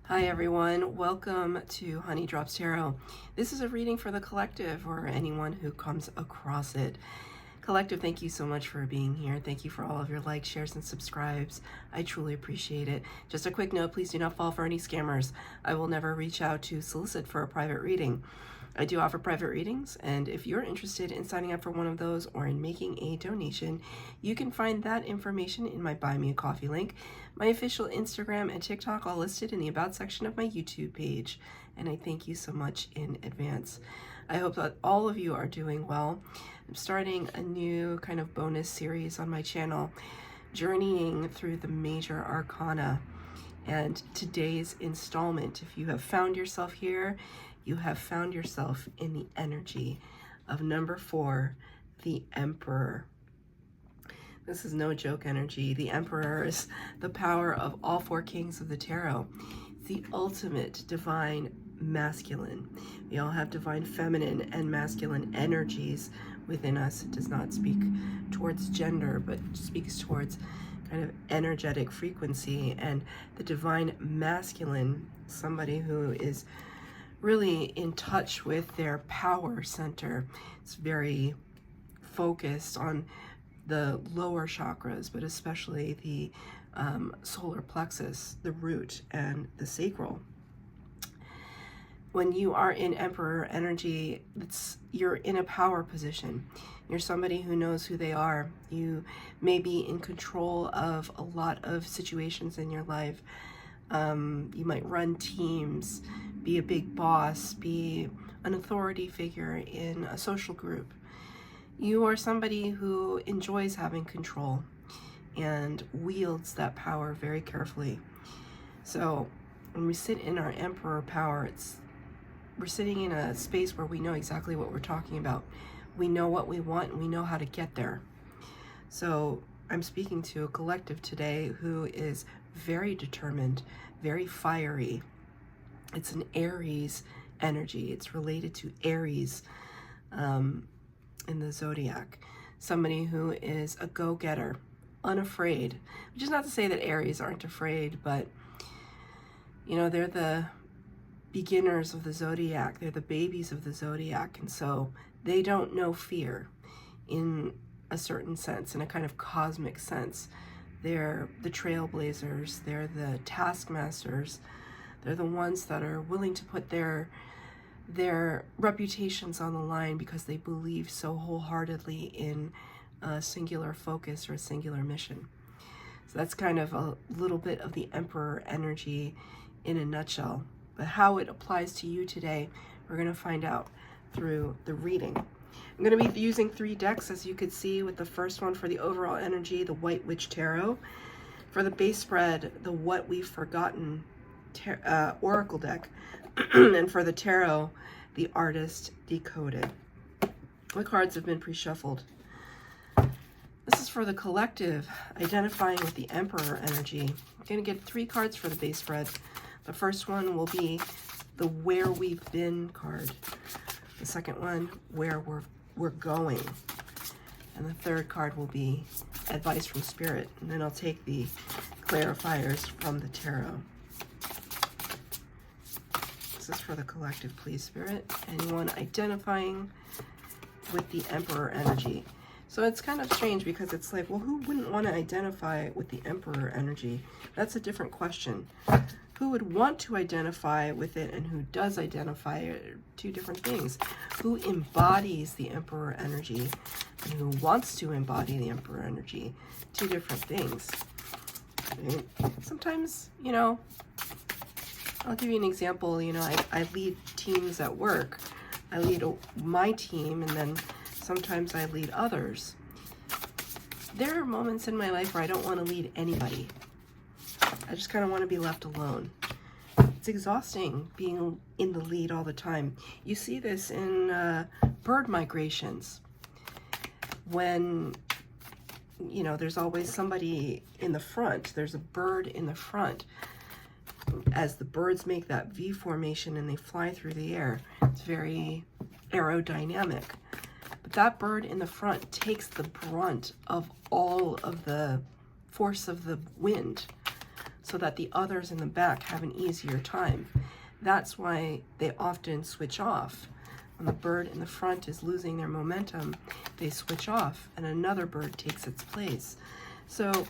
Hi everyone, welcome to Honey Drops Tarot. This is a reading for the collective or anyone who comes across it. Collective, thank you so much for being here. Thank you for all of your likes, shares, and subscribes. I truly appreciate it. Just a quick note, please do not fall for any scammers. I will never reach out to solicit for a private reading. I do offer private readings, and if you're interested in signing up for one of those or in making a donation, you can find that information in my Buy Me a Coffee link, my official Instagram and TikTok all listed in the About section of my YouTube page, and I thank you so much in advance. I hope that all of you are doing well. I'm starting a new kind of bonus series on my channel, journeying through the major arcana. And today's installment, if you have found yourself here, you have found yourself in the energy of number 4, the Emperor. This is no joke energy. The Emperor is the power of all 4 kings of the tarot. It's the ultimate divine masculine. We all have divine feminine and masculine energies within us. It does not speak towards gender, but speaks towards kind of energetic frequency. And the divine masculine, somebody who is really in touch with their power center. It's very focused on the lower chakras, but especially the solar plexus, the root, and the sacral. When you are in Emperor energy, you're in a power position. You're somebody who knows who they are. You may be in control of a lot of situations in your life. You might run teams, be a big boss, be an authority figure in a social group. You are somebody who enjoys having control and wields that power very carefully. So when we sit in our Emperor power, we're sitting in a space where we know exactly what we're talking about. We know what we want and we know how to get there. So I'm speaking to a collective today who is very determined, very fiery. It's an Aries energy. It's related to Aries in the zodiac. Somebody who is a go-getter, unafraid. Which is not to say that Aries aren't afraid, but you know, they're the beginners of the zodiac. They're the babies of the zodiac, and so they don't know fear in a certain sense, in a kind of cosmic sense. They're the trailblazers, they're the taskmasters, they're the ones that are willing to put their reputations on the line because they believe so wholeheartedly in a singular focus or a singular mission. So that's kind of a little bit of the Emperor energy in a nutshell. But how it applies to you today, we're going to find out through the reading. I'm going to be using 3 decks, as you could see, with the first one for the overall energy, the White Witch Tarot. For the base spread, the What We've Forgotten Oracle deck. And for the tarot, the Artist Decoded. The cards have been pre-shuffled. This is for the collective, identifying with the Emperor energy. I'm going to get 3 cards for the base spread. The first one will be the Where We've Been card. The second one, Where We're Going. And the third card will be Advice from Spirit. And then I'll take the clarifiers from the tarot. This is for the collective, please, Spirit. Anyone identifying with the Emperor energy. So it's kind of strange because it's like, well, who wouldn't want to identify with the Emperor energy? That's a different question. Who would want to identify with it and who does identify are 2 different things. Who embodies the Emperor energy and who wants to embody the Emperor energy, 2 different things. Right? Sometimes, you know, I'll give you an example. You know, I lead teams at work. I lead my team, and then sometimes I lead others. There are moments in my life where I don't want to lead anybody. I just kind of want to be left alone. It's exhausting being in the lead all the time. You see this in bird migrations. When, you know, there's always somebody in the front. There's a bird in the front. As the birds make that V formation and they fly through the air, it's very aerodynamic. But that bird in the front takes the brunt of all of the force of the wind. so that the others in the back have an easier time. That's why they often switch off. When the bird in the front is losing their momentum, they switch off and another bird takes its place. So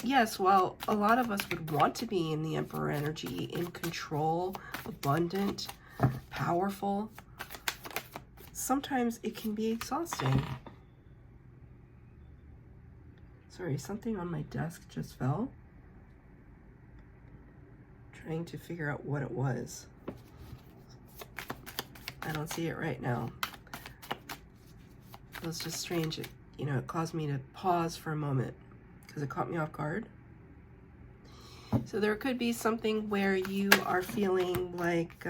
yes, while a lot of us would want to be in the Emperor energy, in control, abundant, powerful, sometimes it can be exhausting. Sorry, something on my desk just fell. Trying to figure out what it was. I don't see it right now. It was just strange. It caused me to pause for a moment because it caught me off guard. So there could be something where you are feeling like,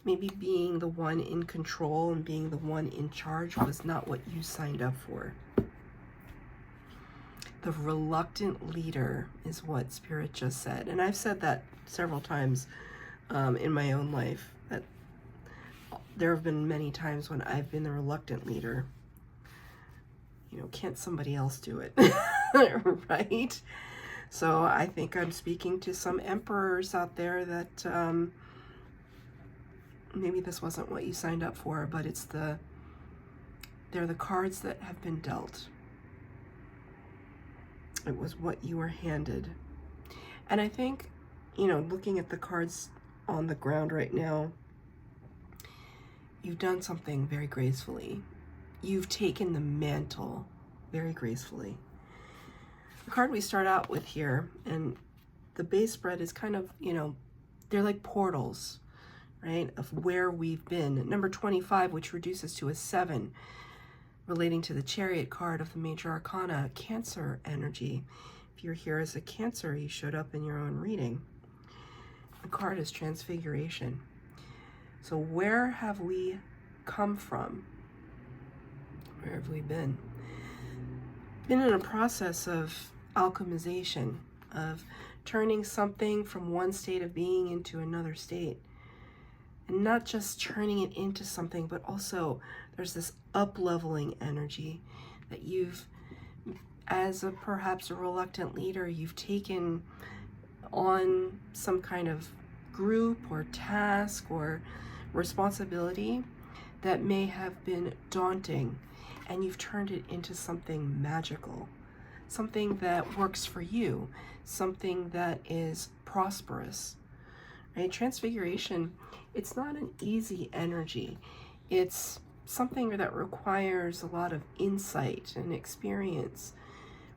maybe being the one in control and being the one in charge was not what you signed up for. The reluctant leader is what Spirit just said. And I've said that several times in my own life, that there have been many times when I've been the reluctant leader. Can't somebody else do it? Right? So I think I'm speaking to some emperors out there that maybe this wasn't what you signed up for, but they're the cards that have been dealt. It was what you were handed. And I think, looking at the cards on the ground right now, you've done something very gracefully. You've taken the mantle very gracefully. The card we start out with here, and the base spread is kind of, they're like portals, right, of where we've been. Number 25, which reduces to a 7, relating to the Chariot card of the Major Arcana, Cancer energy. If you're here as a Cancer, you showed up in your own reading. The card is Transfiguration. So where have we come from? Where have we been? Been in a process of alchemization, of turning something from one state of being into another state. And not just turning it into something, but also there's this up-leveling energy that you've, as perhaps a reluctant leader, you've taken on some kind of group or task or responsibility that may have been daunting, and you've turned it into something magical, something that works for you, something that is prosperous, right? Transfiguration, it's not an easy energy. It's something that requires a lot of insight and experience,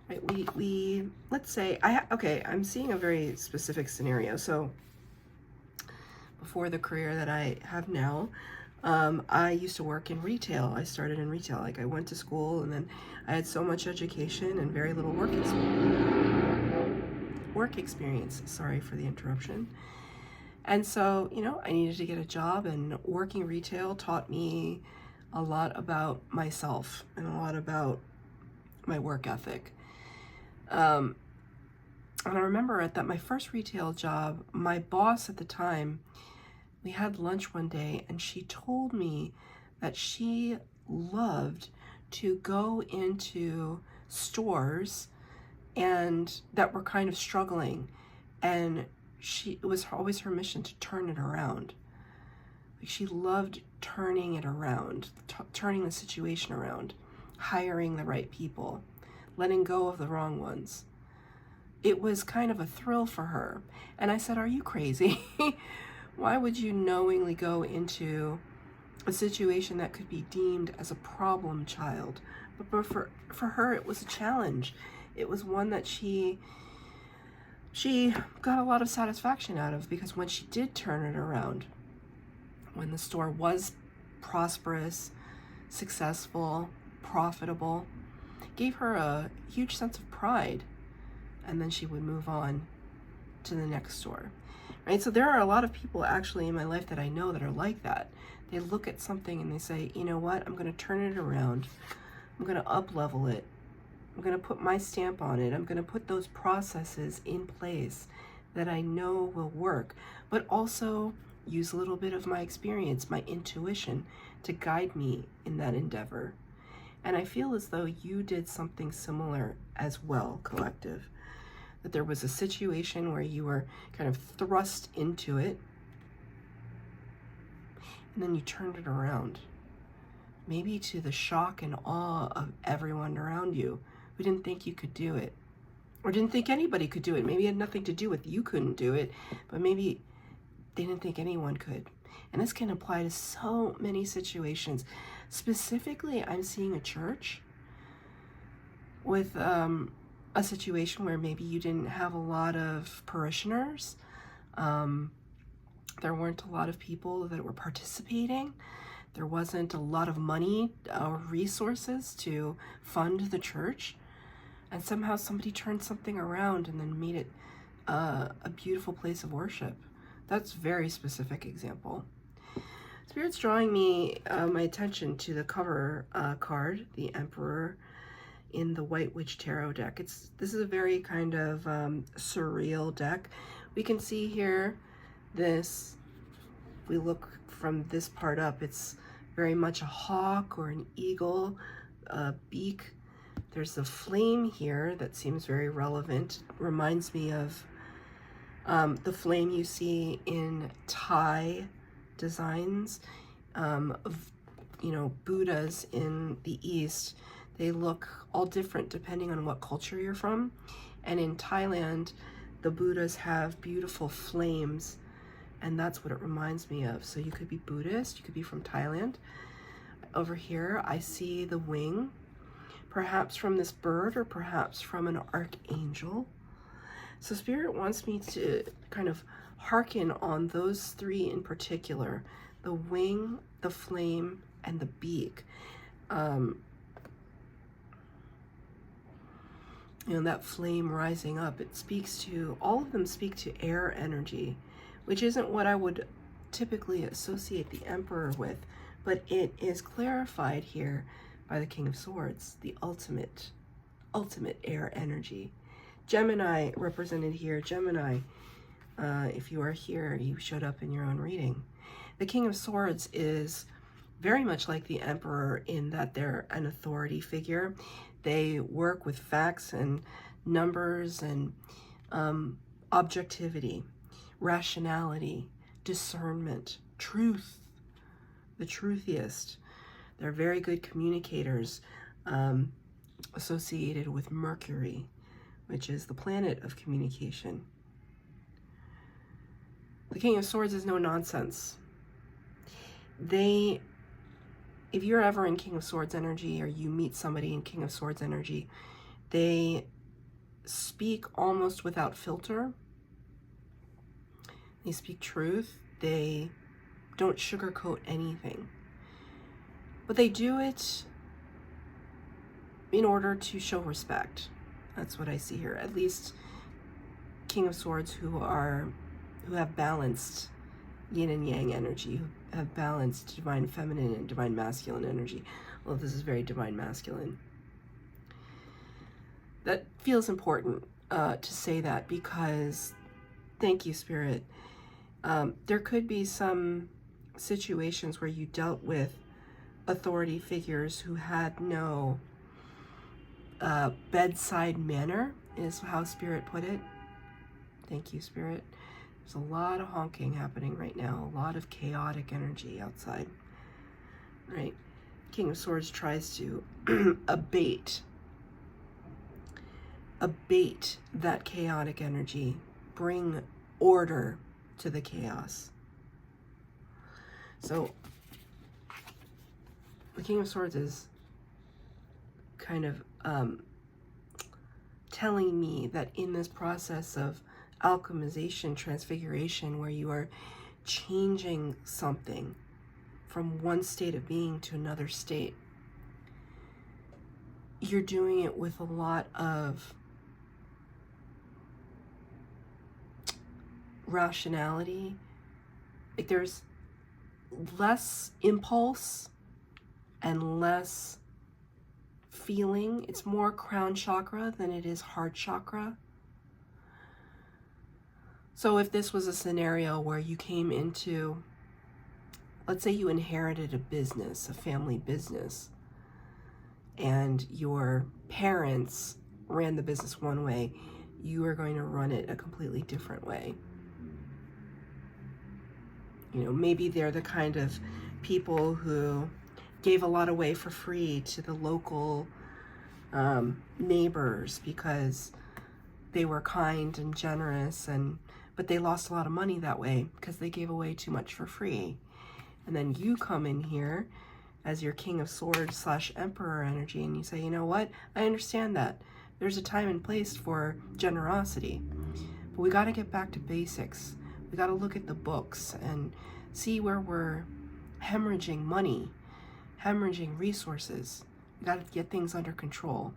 right? We let's say, I'm seeing a very specific scenario. So before the career that I have now, I used to work in retail. I started in retail. Like, I went to school, and then I had so much education and very little work experience. Sorry for the interruption. And so, I needed to get a job, and working retail taught me a lot about myself and a lot about my work ethic. And I remember at my first retail job, my boss at the time, we had lunch one day, and she told me that she loved to go into stores and that were kind of struggling, and it was always her mission to turn it around. Like, she loved turning it around, turning the situation around, hiring the right people, letting go of the wrong ones. It was kind of a thrill for her. And I said, "Are you crazy? Why would you knowingly go into a situation that could be deemed as a problem child?" But for her, it was a challenge. It was one that she got a lot of satisfaction out of, because when she did turn it around, when the store was prosperous, successful, profitable, it gave her a huge sense of pride. And then she would move on to the next store, right? So there are a lot of people actually in my life that I know that are like that. They look at something and they say, "You know what? I'm going to turn it around. I'm going to up-level it. I'm going to put my stamp on it. I'm going to put those processes in place that I know will work, but also use a little bit of my experience, my intuition, to guide me in that endeavor." And I feel as though you did something similar as well, collective. That there was a situation where you were kind of thrust into it, and then you turned it around. Maybe to the shock and awe of everyone around you who didn't think you could do it, or didn't think anybody could do it. Maybe it had nothing to do with you couldn't do it, but maybe they didn't think anyone could. And this can apply to so many situations. Specifically, I'm seeing a church with a situation where maybe you didn't have a lot of parishioners. There weren't a lot of people that were participating. There wasn't a lot of money or resources to fund the church. And somehow somebody turned something around and then made it a beautiful place of worship. That's a very specific example. Spirit's drawing me my attention to the cover card, the Emperor, in the White Witch Tarot deck. This is a very kind of surreal deck. We can see here this, if we look from this part up, it's very much a hawk or an eagle beak. There's a flame here that seems very relevant. Reminds me of the flame you see in Thai designs of, Buddhas in the East. They look all different depending on what culture you're from. And in Thailand, the Buddhas have beautiful flames, and that's what it reminds me of. So you could be Buddhist, you could be from Thailand. Over here, I see the wing, perhaps from this bird or perhaps from an archangel. So Spirit wants me to kind of hearken on those three in particular: the wing, the flame, and the beak. That flame rising up, all of them speak to air energy, which isn't what I would typically associate the Emperor with, but it is clarified here by the King of Swords, the ultimate air energy. Gemini represented here. Gemini, if you are here, you showed up in your own reading. The King of Swords is very much like the Emperor in that they're an authority figure. They work with facts and numbers and objectivity, rationality, discernment, truth, the truthiest. They're very good communicators, associated with Mercury, which is the planet of communication. The King of Swords is no nonsense. If you're ever in King of Swords energy, or you meet somebody in King of Swords energy, they speak almost without filter. They speak truth. They don't sugarcoat anything. But they do it in order to show respect. That's what I see here. At least King of Swords who have balanced yin and yang energy, who have balanced divine feminine and divine masculine energy. Well, this is very divine masculine. That feels important to say that, because, thank you, Spirit, there could be some situations where you dealt with authority figures who had no bedside manner, is how Spirit put it. Thank you, Spirit. There's a lot of honking happening right now, a lot of chaotic energy outside, right? King of Swords tries to abate that chaotic energy, bring order to the chaos. So the King of Swords is kind of telling me that in this process of alchemization, transfiguration, where you are changing something from one state of being to another state, you're doing it with a lot of rationality. Like, there's less impulse and less feeling. It's more crown chakra than it is heart chakra. So if this was a scenario where you came into, let's say you inherited a business, a family business, and your parents ran the business one way, you are going to run it a completely different way. You know, maybe they're the kind of people who gave a lot away for free to the local neighbors because they were kind and generous, but they lost a lot of money that way because they gave away too much for free. And then you come in here as your King of Swords / Emperor energy, and you say, you know what? I understand that. There's a time and place for generosity, but we got to get back to basics. We got to look at the books and see where we're hemorrhaging money, hemorrhaging resources. We got to get things under control.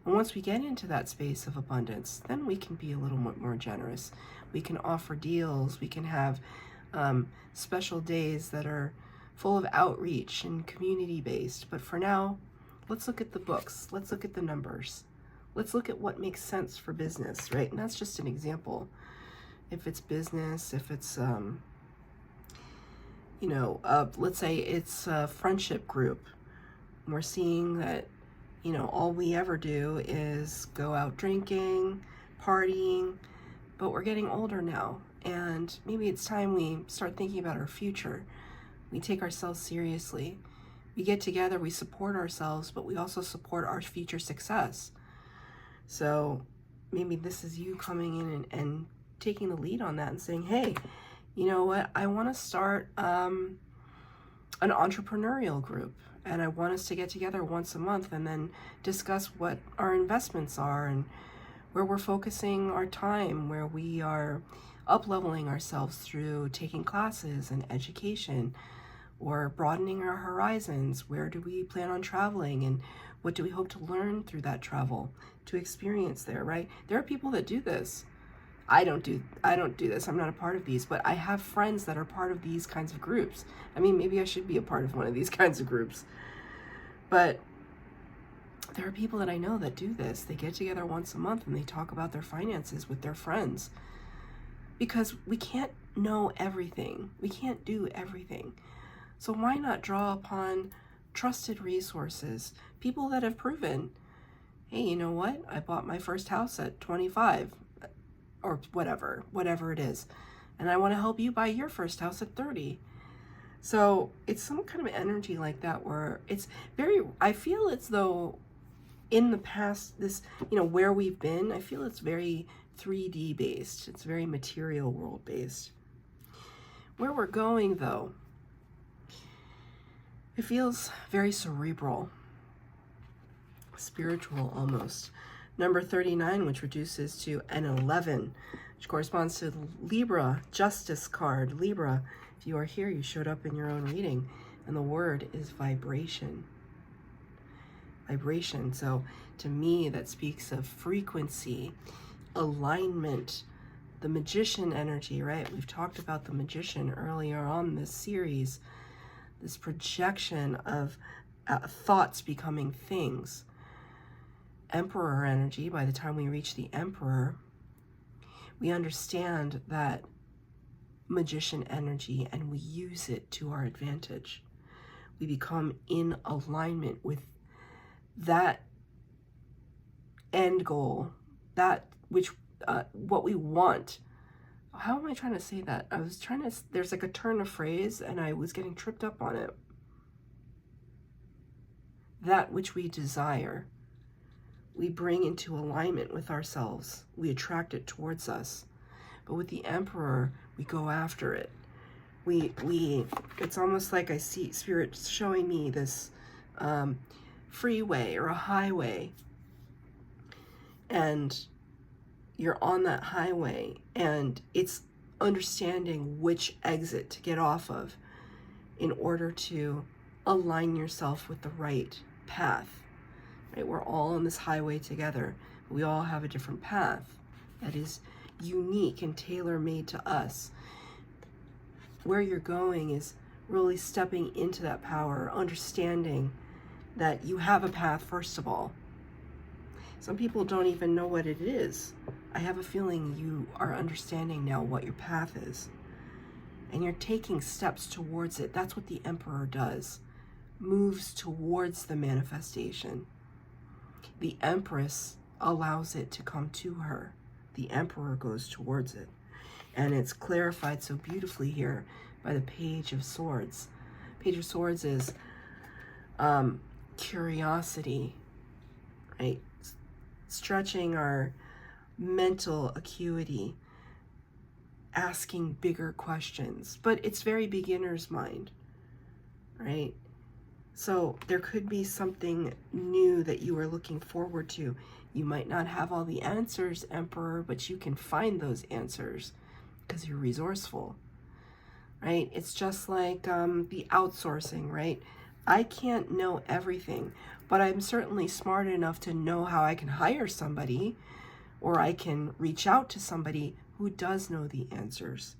And once we get into that space of abundance, then we can be a little more generous. We can offer deals. We can have special days that are full of outreach and community-based. But for now, let's look at the books. Let's look at the numbers. Let's look at what makes sense for business, right? And that's just an example. If it's business, if it's, let's say it's a friendship group. We're seeing that, all we ever do is go out drinking, partying, but we're getting older now. And maybe it's time we start thinking about our future. We take ourselves seriously. We get together, we support ourselves, but we also support our future success. So maybe this is you coming in and taking the lead on that and saying, hey, you know what? I want to start an entrepreneurial group, and I want us to get together once a month and then discuss what our investments are and where we're focusing our time, where we are up-leveling ourselves through taking classes and education, or broadening our horizons. Where do we plan on traveling, and what do we hope to learn through that travel, to experience there, right? There are people that do this. I don't do this. I'm not a part of these, but I have friends that are part of these kinds of groups. I mean, maybe I should be a part of one of these kinds of groups. But there are people that I know that do this. They get together once a month and they talk about their finances with their friends. Because we can't know everything. We can't do everything. So why not draw upon trusted resources, people that have proven, hey, you know what? I bought my first house at 25 or whatever it is. And I want to help you buy your first house at 30. So it's some kind of energy like that where it's I feel as though in the past, this, where we've been, I feel it's very 3D based. It's very material world based. Where we're going though, it feels very cerebral, spiritual almost. Number 39, which reduces to an 11, which corresponds to the Libra Justice card. Libra, if you are here, you showed up in your own reading, and the word is vibration. Vibration. So to me, that speaks of frequency, alignment, the magician energy, right? We've talked about the magician earlier on this series, this projection of thoughts becoming things. Emperor energy, by the time we reach the Emperor, we understand that magician energy and we use it to our advantage. We become in alignment with that end goal, that which what we want. How am I trying to say that? There's like a turn of phrase and I was getting tripped up on it. That which we desire, we bring into alignment with ourselves. We attract it towards us. But with the Emperor, we go after it. It's almost like I see Spirit showing me this freeway or a highway. And you're on that highway and it's understanding which exit to get off of in order to align yourself with the right path. Right? We're all on this highway together. We all have a different path that is unique and tailor-made to us. Where you're going is really stepping into that power, understanding that you have a path, first of all. Some people don't even know what it is. I have a feeling you are understanding now what your path is. And you're taking steps towards it. That's what the Emperor does. moves towards the manifestation. The Empress allows it to come to her. The Emperor goes towards it. And it's clarified so beautifully here by the Page of Swords. Page of Swords is curiosity, right? Stretching our mental acuity, asking bigger questions. But it's very beginner's mind, right? So there could be something new that you are looking forward to. You might not have all the answers, Emperor, but you can find those answers because you're resourceful, right? It's just like the outsourcing, right? I can't know everything, but I'm certainly smart enough to know how I can hire somebody, or I can reach out to somebody who does know the answers.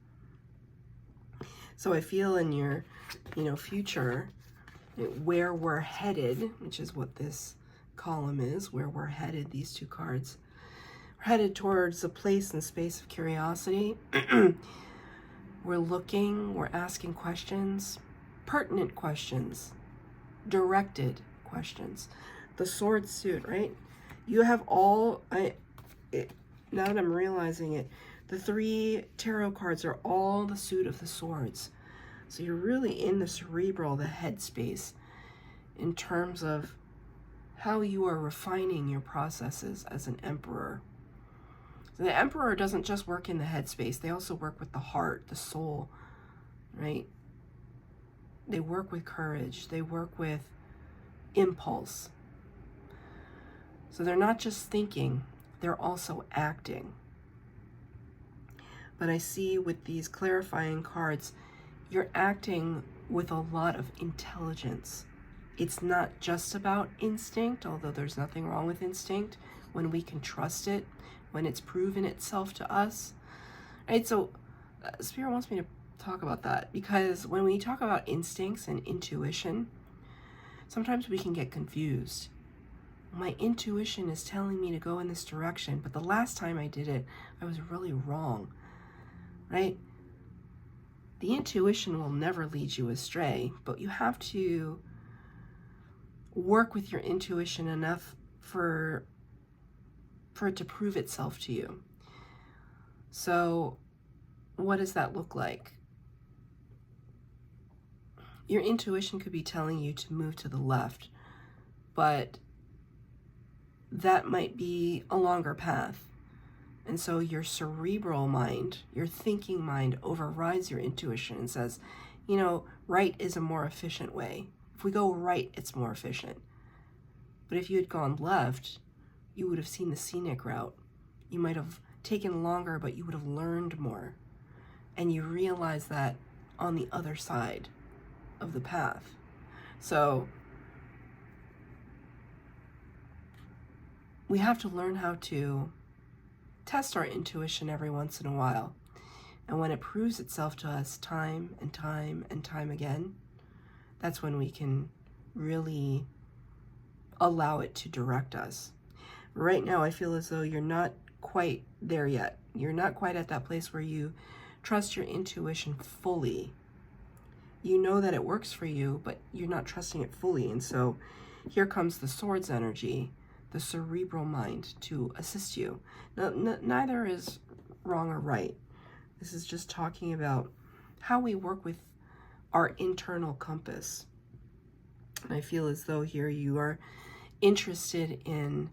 So I feel in your, future, where we're headed, which is what this column is, where we're headed, these two cards. We're headed towards a place and space of curiosity. We're looking, we're asking questions, pertinent questions, directed questions. The sword suit, right? You have all, now that I'm realizing it, the 3 tarot cards are all the suit of the swords. So you're really in the cerebral, the head space, in terms of how you are refining your processes as an emperor. So the emperor doesn't just work in the head space. They also work with the heart, the soul, right? They work with courage. They work with impulse. So they're not just thinking, they're also acting. But I see with these clarifying cards, you're acting with a lot of intelligence. It's not just about instinct, although there's nothing wrong with instinct when we can trust it, when it's proven itself to us. Right? So Spirit wants me to talk about that, because when we talk about instincts and intuition, sometimes we can get confused. My intuition is telling me to go in this direction, but the last time I did it, I was really wrong, right? The intuition will never lead you astray, but you have to work with your intuition enough for it to prove itself to you. So what does that look like? Your intuition could be telling you to move to the left, but that might be a longer path. And so your cerebral mind, your thinking mind, overrides your intuition and says, right is a more efficient way. If we go right, it's more efficient. But if you had gone left, you would have seen the scenic route. You might have taken longer, but you would have learned more. And you realize that on the other side of the path. So we have to learn how to test our intuition every once in a while. And when it proves itself to us time and time and time again, that's when we can really allow it to direct us. Right now, I feel as though you're not quite there yet. You're not quite at that place where you trust your intuition fully. You know that it works for you, but you're not trusting it fully. And so here comes the swords energy, the cerebral mind, to assist you. Now, neither is wrong or right. This is just talking about how we work with our internal compass. And I feel as though here you are interested in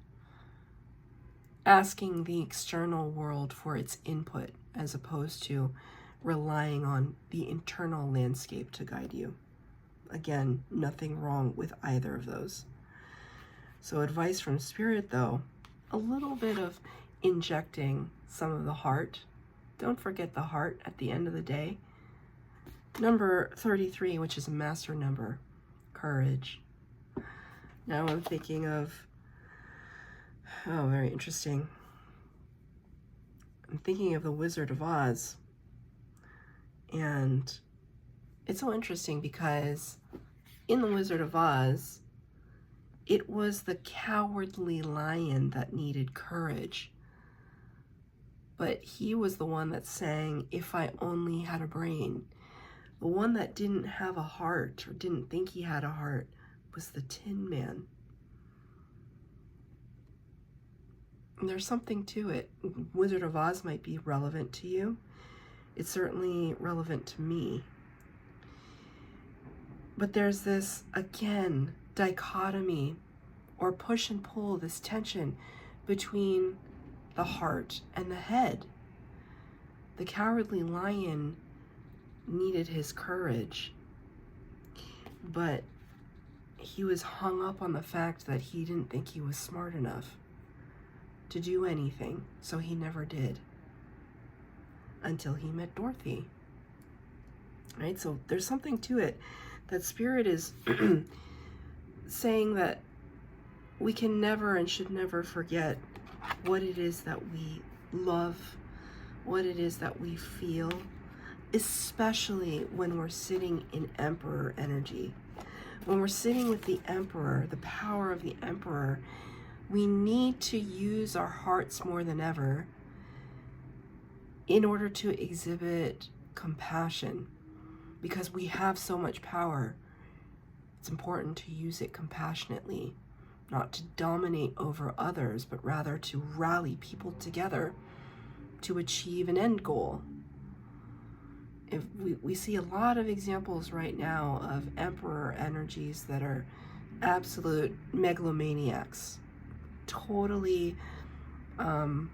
asking the external world for its input, as opposed to relying on the internal landscape to guide you. Again, nothing wrong with either of those. So advice from Spirit, though, a little bit of injecting some of the heart. Don't forget the heart at the end of the day. Number 33, which is a master number, courage. Now I'm thinking of, very interesting. I'm thinking of the Wizard of Oz. And it's so interesting because in the Wizard of Oz, it was the cowardly lion that needed courage. But he was the one that sang, "If I Only Had a Brain." The one that didn't have a heart, or didn't think he had a heart, was the Tin Man. And there's something to it. Wizard of Oz might be relevant to you. It's certainly relevant to me. But there's this, again, dichotomy or push and pull, this tension between the heart and the head. The Cowardly Lion needed his courage, but he was hung up on the fact that he didn't think he was smart enough to do anything, so he never did until he met Dorothy. Right? So there's something to it that Spirit is saying that we can never and should never forget what it is that we love, what it is that we feel, especially when we're sitting in Emperor energy. When we're sitting with the Emperor, the power of the Emperor, we need to use our hearts more than ever in order to exhibit compassion, because we have so much power. It's important to use it compassionately, not to dominate over others, but rather to rally people together to achieve an end goal. If we see a lot of examples right now of Emperor energies that are absolute megalomaniacs, totally kind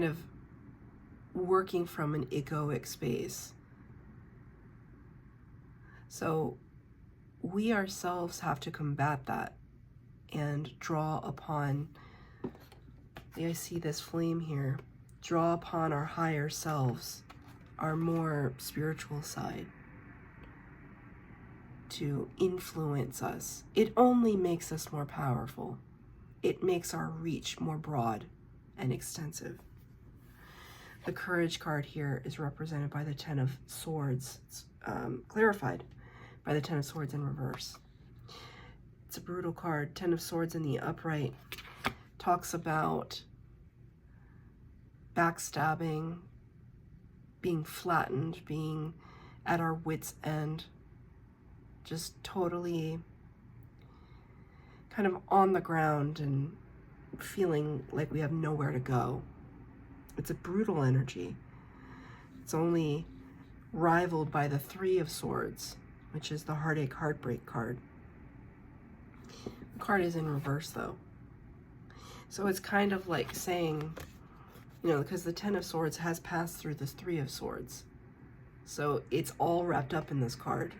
of working from an egoic space. So we ourselves have to combat that and draw upon, I see this flame here, draw upon our higher selves, our more spiritual side, to influence us. It only makes us more powerful. It makes our reach more broad and extensive. The Courage card here is represented by the Ten of Swords. It's clarified by the Ten of Swords in reverse. It's a brutal card. Ten of Swords in the upright talks about backstabbing, being flattened, being at our wits' end, just totally kind of on the ground and feeling like we have nowhere to go. It's a brutal energy. It's only rivaled by the Three of Swords, which is the Heartache, Heartbreak card. The card is in reverse though. So it's kind of like saying, you know, because the Ten of Swords has passed through this Three of Swords. So it's all wrapped up in this card.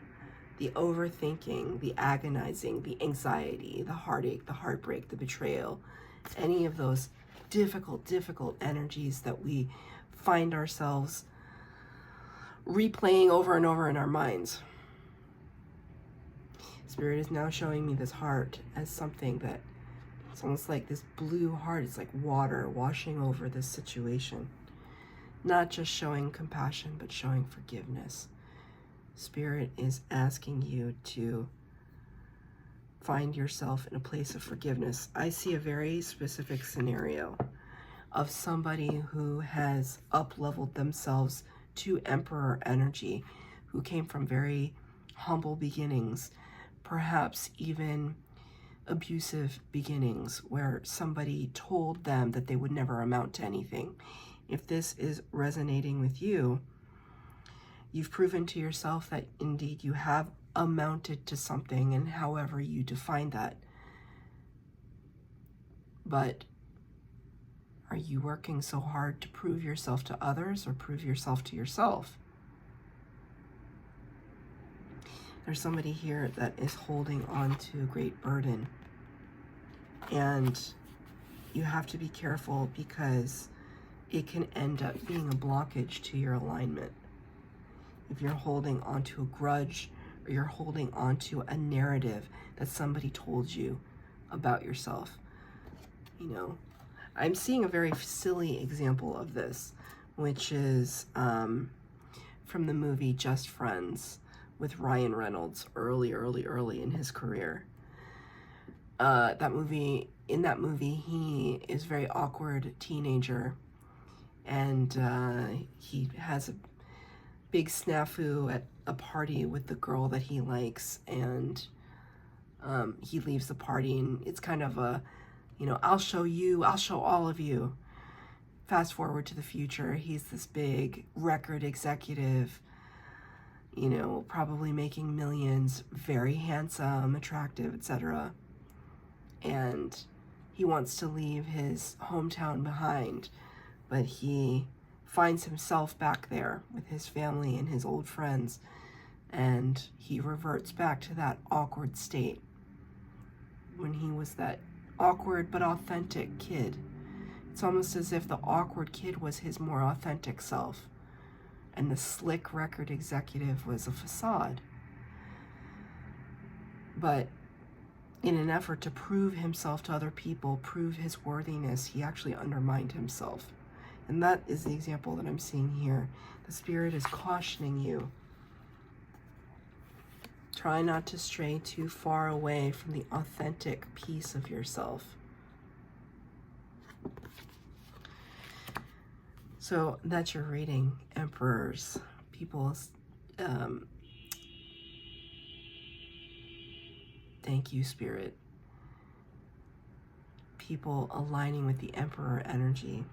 The overthinking, the agonizing, the anxiety, the heartache, the heartbreak, the betrayal, any of those difficult energies that we find ourselves replaying over and over in our minds. Spirit is now showing me this heart as something that it's almost like this blue heart. It's like water washing over this situation. Not just showing compassion, but showing forgiveness. Spirit is asking you to find yourself in a place of forgiveness. I see a very specific scenario of somebody who has up-leveled themselves to Emperor energy, who came from very humble beginnings, perhaps even abusive beginnings, where somebody told them that they would never amount to anything. If this is resonating with you, you've proven to yourself that indeed you have amounted to something, and however you define that. But are you working so hard to prove yourself to others or prove yourself to yourself? There's somebody here that is holding on to a great burden, and you have to be careful because it can end up being a blockage to your alignment. If you're holding on to a grudge, or you're holding on to a narrative that somebody told you about yourself. You know, I'm seeing a very silly example of this, which is from the movie Just Friends with Ryan Reynolds early in his career. In that movie, he is a very awkward teenager, and he has a big snafu a party with the girl that he likes, and he leaves the party, and it's kind of a, you know, I'll show you, I'll show all of you. Fast forward to the future, he's this big record executive, you know, probably making millions, very handsome, attractive, etc. And he wants to leave his hometown behind, but he finds himself back there with his family and his old friends, and he reverts back to that awkward state when he was that awkward but authentic kid. It's almost as if the awkward kid was his more authentic self, and the slick record executive was a facade. But in an effort to prove himself to other people, prove his worthiness, he actually undermined himself. And that is the example that I'm seeing here. The Spirit is cautioning you. Try not to stray too far away from the authentic piece of yourself. So that's your reading, Emperors. People, thank you, Spirit. People aligning with the Emperor energy.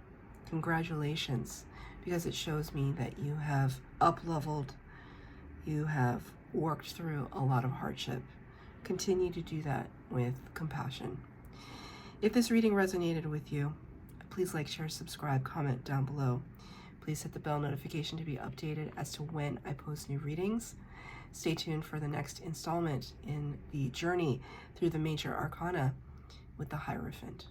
Congratulations, because it shows me that you have up-leveled, you have worked through a lot of hardship. Continue to do that with compassion. If this reading resonated with you, please like, share, subscribe, comment down below. Please hit the bell notification to be updated as to when I post new readings. Stay tuned for the next installment in the journey through the major arcana with the Hierophant.